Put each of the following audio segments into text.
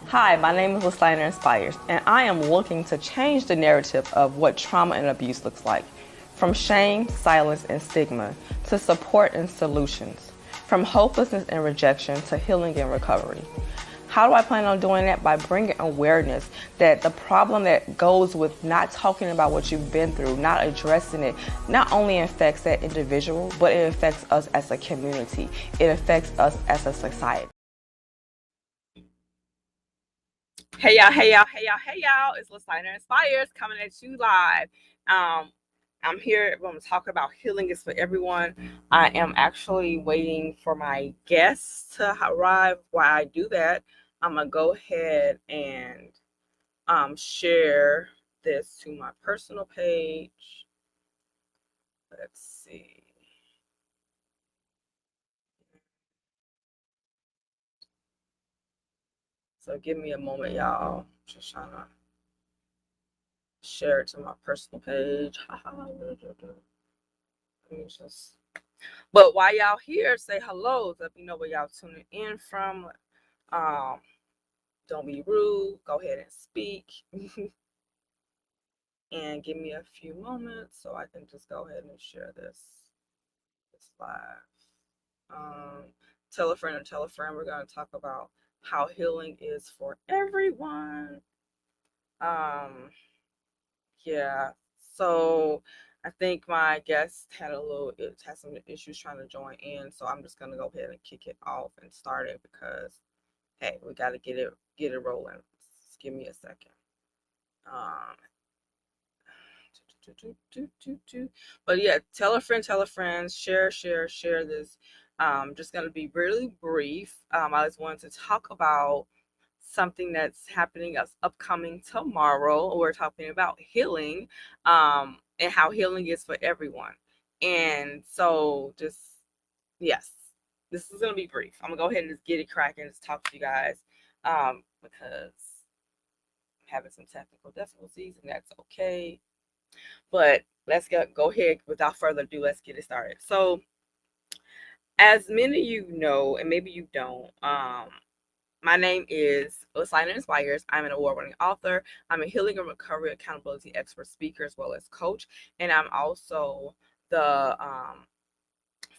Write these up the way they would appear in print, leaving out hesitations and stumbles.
Hi, my name is Listiner Inspires, and I am looking to change the narrative of what trauma and abuse looks like. From shame, silence, and stigma, to support and solutions. From hopelessness and rejection to healing and recovery. How do I plan on doing that? By bringing awareness that the problem that goes with not talking about what you've been through, not addressing it, not only affects that individual, but it affects us as a community. It affects us as a society. Hey y'all, hey y'all, hey y'all, hey y'all. It's Listiner Inspires coming at you live. I'm here. I'm going to talk about healing is for everyone. I am actually waiting for my guests to arrive. While I do that, I'm going to go ahead and share this to my personal page. Let's see. So give me a moment, y'all. Just trying to share it to my personal page. But while y'all here, say hello. Let me know where y'all tuning in from. Don't be rude. Go ahead and speak. And give me a few moments so I can just go ahead and share this live. Tell a friend or tell a friend. We're going to talk about how healing is for everyone. Yeah. So I think my guest had some issues trying to join in. So I'm just gonna go ahead and kick it off and start it because hey, we gotta get it rolling. Just give me a second. But yeah, tell a friend, share this. Just gonna be really brief. I just wanted to talk about something that's happening as upcoming tomorrow. We're talking about healing, and how healing is for everyone. And so just yes, this is gonna be brief. I'm gonna go ahead and just get it cracking, just talk to you guys, because I'm having some technical difficulties, and that's okay. But let's go ahead without further ado. Let's get it started. So, as many of you know, and maybe you don't, my name is Listiner Inspires. I'm an award-winning author. I'm a healing and recovery accountability expert speaker as well as coach, and I'm also the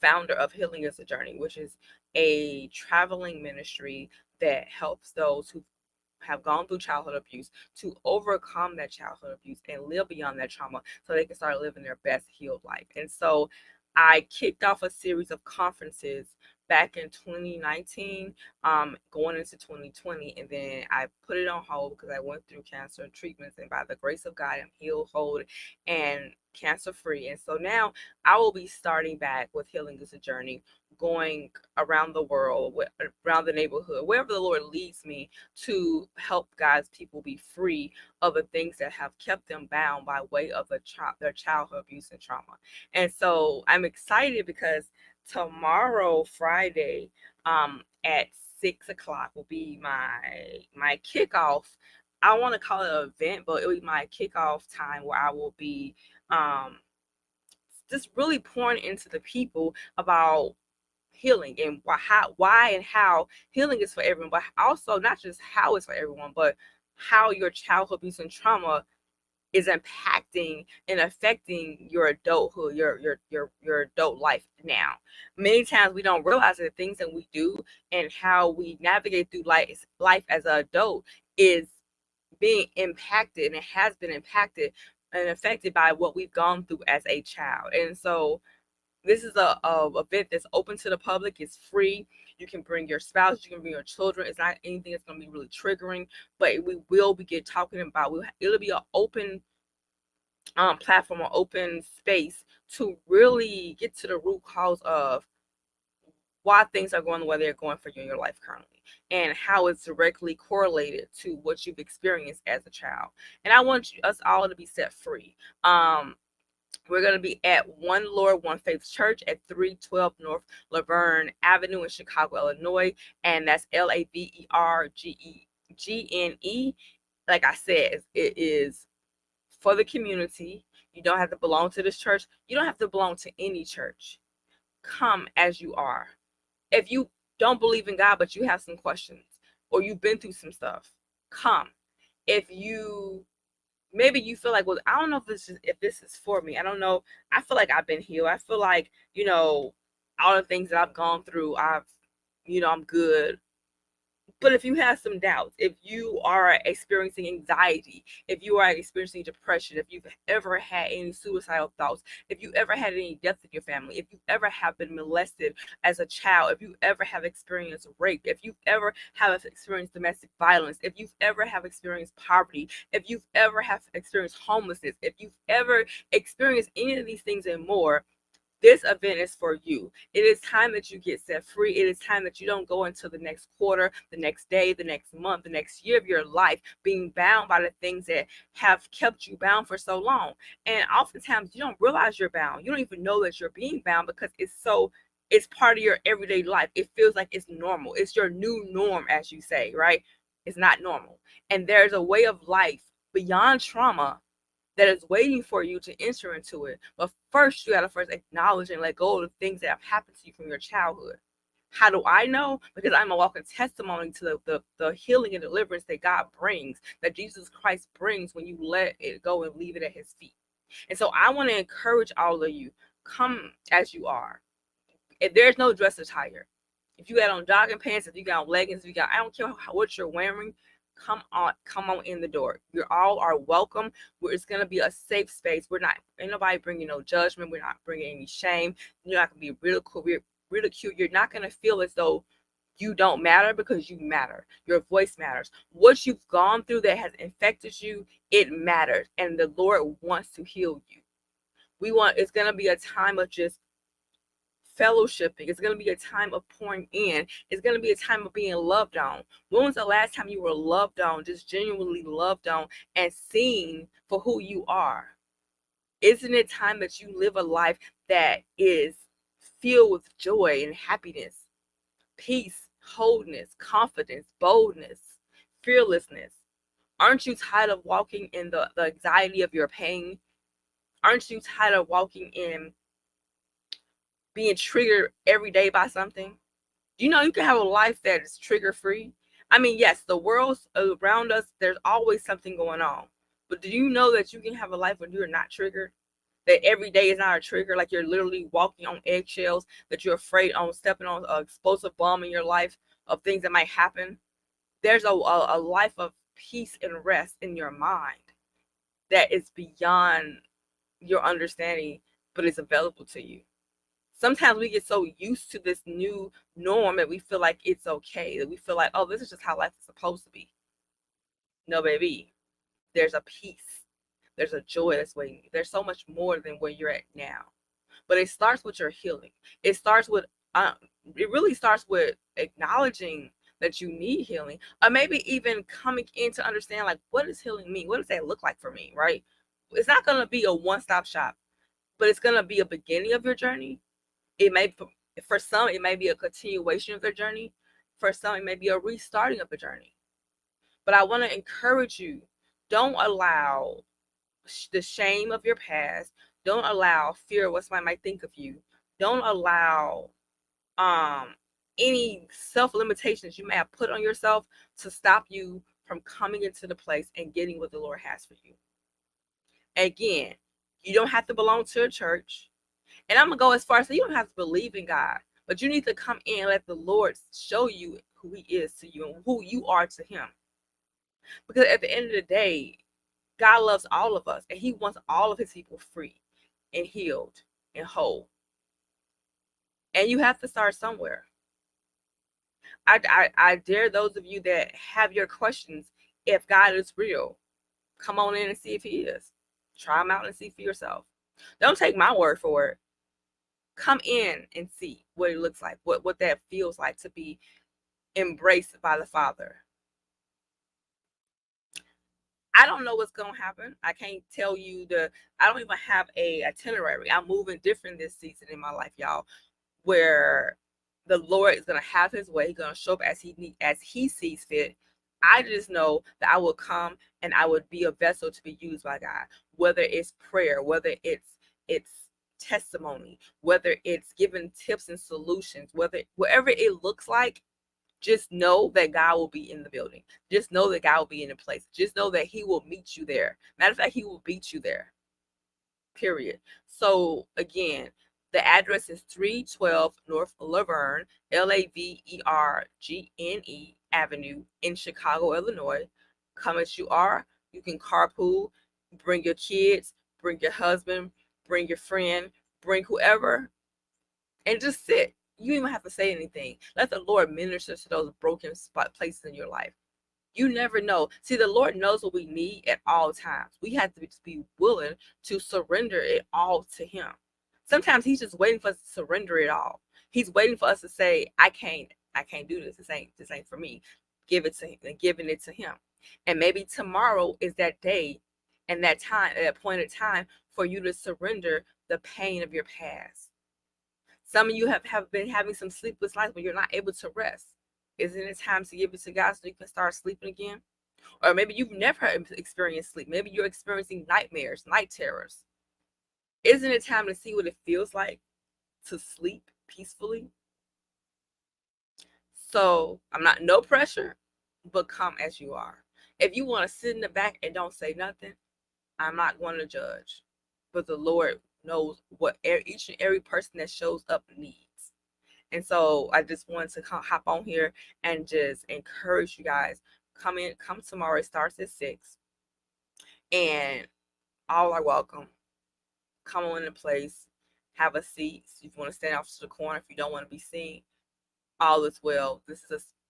founder of Healing is a Journey, which is a traveling ministry that helps those who have gone through childhood abuse to overcome that childhood abuse and live beyond that trauma so they can start living their best healed life. And so I kicked off a series of conferences back in 2019, going into 2020, and then I put it on hold because I went through cancer treatments, and by the grace of God, I'm healed, whole, and cancer free. And so now I will be starting back with Healing is a Journey, going around the world, around the neighborhood, wherever the Lord leads me, to help God's people be free of the things that have kept them bound by way of their childhood abuse and trauma. And so I'm excited because tomorrow, Friday, at 6 o'clock will be my kickoff. I want to call it an event, but it'll be my kickoff time where I will be just really pouring into the people about healing and why and how healing is for everyone, but also not just how it's for everyone, but how your childhood abuse and trauma is impacting and affecting your adulthood, your adult life now. Many times we don't realize that the things that we do and how we navigate through life as an adult is being impacted, and it has been impacted and affected by what we've gone through as a child. And so this is a event that's open to the public. It's free. You can bring your spouse, you can bring your children. It's not anything that's going to be really triggering, but we will be talking about, it'll be an open platform or open space to really get to the root cause of why things are going the way they're going for you in your life currently, and how it's directly correlated to what you've experienced as a child. And I want us all to be set free. We're going to be at One Lord, One Faith Church at 312 North Laverne Avenue in Chicago, Illinois. And that's LAVERGEGNE. Like I said, it is for the community. You don't have to belong to this church. You don't have to belong to any church. come as you are. If you don't believe in God, but you have some questions, or you've been through some stuff, come. If you maybe you feel like, well, I don't know if this is for me. I don't know. I feel like I've been healed. I feel like, all the things that I've gone through, I'm good. But if you have some doubts, if you are experiencing anxiety, if you are experiencing depression, if you've ever had any suicidal thoughts, if you ever had any death in your family, if you ever have been molested as a child, if you ever have experienced rape, if you ever have experienced domestic violence, if you've ever have experienced poverty, if you've ever have experienced homelessness, if you've ever experienced any of these things and more, this event is for you. It is time that you get set free. It is time that you don't go into the next quarter, the next day, the next month, the next year of your life being bound by the things that have kept you bound for so long. And oftentimes you don't realize you're bound. You don't even know that you're being bound because it's part of your everyday life. It feels like it's normal. It's your new norm, as you say, right? It's not normal. And there's a way of life beyond trauma that is waiting for you to enter into it. But first, you got to first acknowledge and let go of the things that have happened to you from your childhood. How do I know? Because I'm a walking testimony to the healing and deliverance that God brings, that Jesus Christ brings when you let it go and leave it at his feet. And so I want to encourage all of you, come as you are. If there's no dress attire, if you got on jogging pants, if you got on leggings, if you got, I don't care what you're wearing, come on in the door. You all are welcome. It's gonna be a safe space. Ain't nobody bringing no judgment. We're not bringing any shame. You're not gonna be ridiculed. You're not gonna feel as though you don't matter, because you matter. Your voice matters. What you've gone through that has infected you, it matters, and the Lord wants to heal you. It's gonna be a time of just fellowshipping. It's going to be a time of pouring in. It's going to be a time of being loved on. When was the last time you were loved on, just genuinely loved on and seen for who you are? Isn't it time that you live a life that is filled with joy and happiness, peace, wholeness, confidence, boldness, fearlessness? Aren't you tired of walking in the anxiety of your pain? Aren't you tired of walking in being triggered every day by something? You can have a life that is trigger free. I mean, yes, the world around us, there's always something going on. But do you know that you can have a life when you're not triggered? That every day is not a trigger, like you're literally walking on eggshells, that you're afraid on stepping on an explosive bomb in your life of things that might happen. There's a life of peace and rest in your mind that is beyond your understanding, but it's available to you. Sometimes we get so used to this new norm that we feel like it's okay, that we feel like, oh, this is just how life is supposed to be. No, baby, there's a peace, there's a joy that's waiting. There's so much more than where you're at now. But it starts with your healing. It starts with it really starts with acknowledging that you need healing, or maybe even coming in to understand, like, what does healing mean? What does that look like for me, right? It's not going to be a one-stop shop, but it's going to be a beginning of your journey. It may, for some, it may be a continuation of their journey. For some, it may be a restarting of the journey. But I want to encourage you, don't allow the shame of your past. Don't allow fear of what somebody might think of you. Don't allow any self-limitations you may have put on yourself to stop you from coming into the place and getting what the Lord has for you. Again, you don't have to belong to a church. And I'm going to go as far as, so you don't have to believe in God, but you need to come in and let the Lord show you who he is to you and who you are to him. Because at the end of the day, God loves all of us, and he wants all of his people free and healed and whole. And you have to start somewhere. I dare those of you that have your questions, if God is real, come on in and see if he is. Try him out and see for yourself. Don't take my word for it. Come in and see what it looks like, what that feels like to be embraced by the Father. I don't know what's going to happen. I can't tell you I don't even have a itinerary. I'm moving different this season in my life, y'all, where the Lord is going to have his way. He's going to show up as he sees fit. I just know that I will come and I would be a vessel to be used by God, whether it's prayer, whether it's testimony, whether it's giving tips and solutions, whatever it looks like, just know that God will be in the building. Just know that God will be in the place. Just know that he will meet you there. Matter of fact, he will beat you there. Period. So again, the address is 312 North Laverne, Lavergne Avenue in Chicago, Illinois. Come as you are. You can carpool, bring your kids, bring your husband, bring your friend, bring whoever, and just sit. You don't even have to say anything. Let the Lord minister to those broken spot places in your life. You never know. See, the Lord knows what we need at all times. We have to be willing to surrender it all to him. Sometimes he's just waiting for us to surrender it all. He's waiting for us to say, I can't do this. This ain't for me. Give it to him, and giving it to him. And maybe tomorrow is that day and that time, that appointed time for you to surrender the pain of your past. Some of you have been having some sleepless nights where you're not able to rest. Isn't it time to give it to God so you can start sleeping again? Or maybe you've never experienced sleep. Maybe you're experiencing nightmares, night terrors. Isn't it time to see what it feels like to sleep peacefully? So I'm not, no pressure, but come as you are. If you want to sit in the back and don't say nothing, I'm not going to judge. But the Lord knows what each and every person that shows up needs. And so I just wanted to hop on here and just encourage you guys. Come tomorrow. It starts at 6. And all are welcome. Come on in place. Have a seat. If you want to stand off to the corner, if you don't want to be seen, all is well.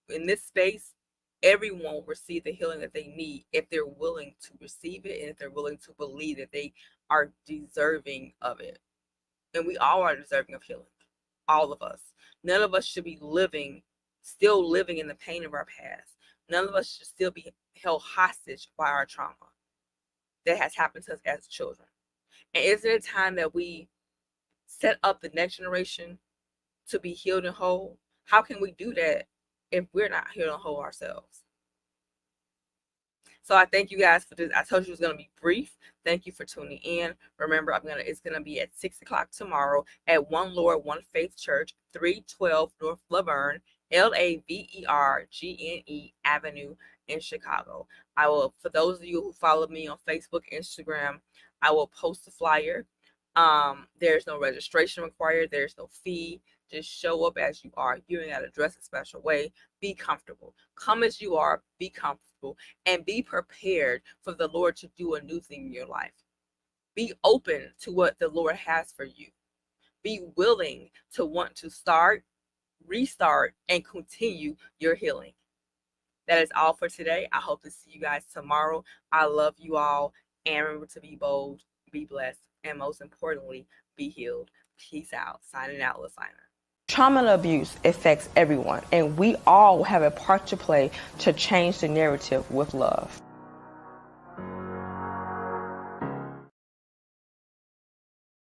In this space, everyone will receive the healing that they need if they're willing to receive it and if they're willing to believe that they are deserving of it. And we all are deserving of healing. All of us. None of us should be still living in the pain of our past. None of us should still be held hostage by our trauma that has happened to us as children. And isn't it time that we set up the next generation to be healed and whole? How can we do that if we're not healed and whole ourselves? So I thank you guys for this. I told you it was going to be brief. Thank you for tuning in. Remember, it's going to be at 6 o'clock tomorrow at One Lord, One Faith Church, 312 North Laverne, Lavergne Avenue in Chicago. I will, for those of you who follow me on Facebook, Instagram, I will post a flyer. There's no registration required. There's no fee. Just show up as you are. You ain't got to dress a special way. Be comfortable. Come as you are. Be comfortable. And be prepared for the Lord to do a new thing in your life. Be open to what the Lord has for you. Be willing to want to start, restart, and continue your healing. That is all for today. I hope to see you guys tomorrow. I love you all. And remember to be bold, be blessed, and most importantly, be healed. Peace out. Signing out, Listiner. Trauma and abuse affects everyone, and we all have a part to play to change the narrative with love.